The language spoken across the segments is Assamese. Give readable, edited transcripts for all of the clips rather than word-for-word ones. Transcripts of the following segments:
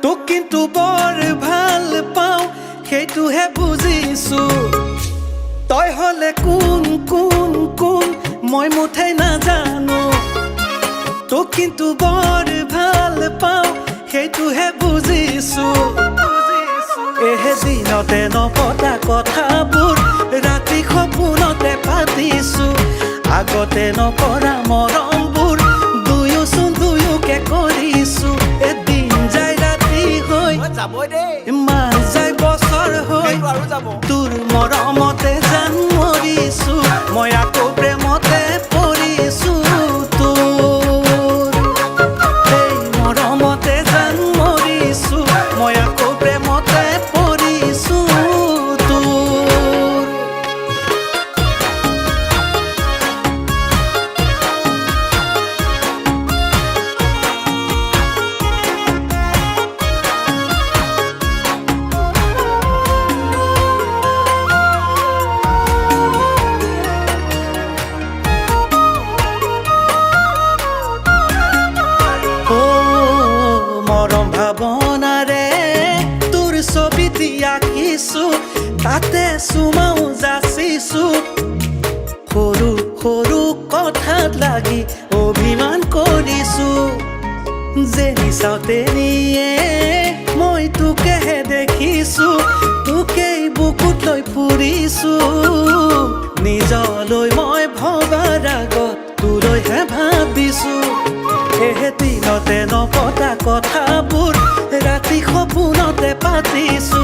তোক কিন্তু বৰ ভাল পাওঁ সেইটোহে বুজিছো তই হলে কোন কোন কোন মই মুঠেই নাজানো তোক কিন্তু বৰ ভাল পাওঁ সেইটোহে বুজিছো দিনতে নপতা কথাবোৰ ৰাতি সপোনতে পাতিছো আগতে নকৰা মৰমবোৰ দুয়োকে কৰিছো এদিন যায় ৰাতি হৈ মাহ যায় বছৰ হৈ তোৰ মৰমতে জান মৰিছো মই আকৌ প্ৰেমতে পৰিছো তোৰ এই মৰমতে জান মৰিছো মই আকৌ প্ৰেমতে পৰিছো ভাৱনাৰে তোৰ ছবিটি আঁকিছো তাতে চুমাও যাচিছো সৰু সৰু কথাত লাগি অভিমান কৰিছো যেনি চাওঁ তেনিয়ে মই তোকেহে দেখিছো তোকেই বুকুত লৈ ফুৰিছো নিজলৈ মই ভবাৰ আগত তোলৈহে ভাবিছো দিনতে নপতা কথাবোৰ ৰাতি সপোনতে পাতিছো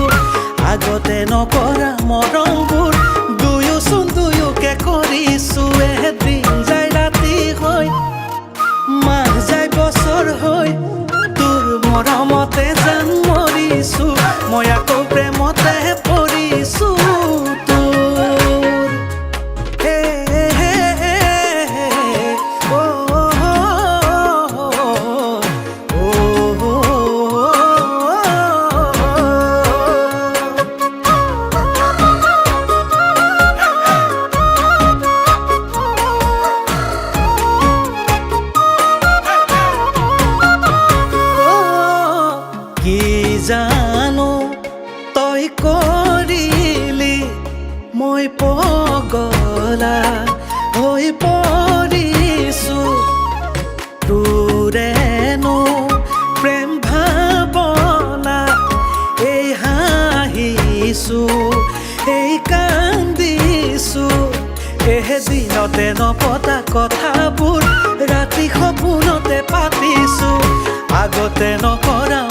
আগতে নকৰা মৰমবোৰ দুয়োকে কৰিছো এদিন যায় ৰাতি হৈ মাহ যায় বছৰ হৈ তোৰ মৰমতে জান মৰিছো মই আকৌ প্ৰেমতে পৰিছো জানো তই কৰিলি মই পগলা হৈ পৰিছো তোৰেনো প্ৰেম ভাৱনা এই হাঁহিছো এই কান্দিছো দিনতে নপতা কথাবোৰ ৰাতি সপোনতে পাতিছো আগতে নকৰা